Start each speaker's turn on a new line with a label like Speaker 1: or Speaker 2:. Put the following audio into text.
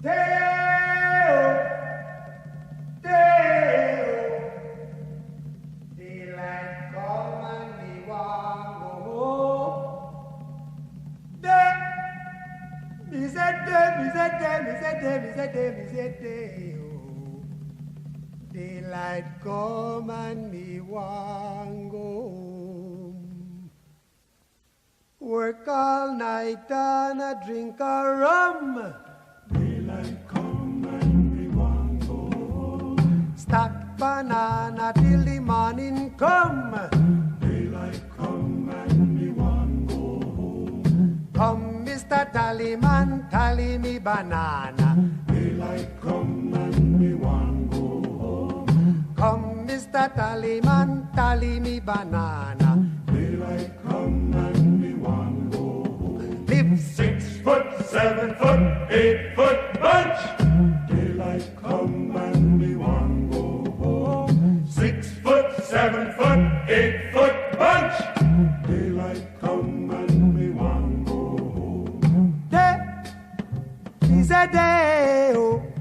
Speaker 1: Day-o, day-o, daylight come and me want go home. Day, me say day, me say day, me say day, me say day, me say day-o. Daylight come and me want go home. Work all night and a drink a rum.
Speaker 2: Daylight come and we want go home.
Speaker 1: Stack banana till the morning come.
Speaker 2: Daylight come and we want go home.
Speaker 1: Come, Mr. Tallyman, tally me banana.
Speaker 2: Daylight come and we want go home.
Speaker 1: Come, Mr. Tallyman, tally me banana.
Speaker 2: Daylight come and we want go home.
Speaker 1: Live
Speaker 2: 6 foot, 7 foot, 8 foot bunch. Daylight come and we want go home. 6 foot, 7 foot, 8 foot bunch. Daylight come and we want go home.
Speaker 1: day is a day. Oh.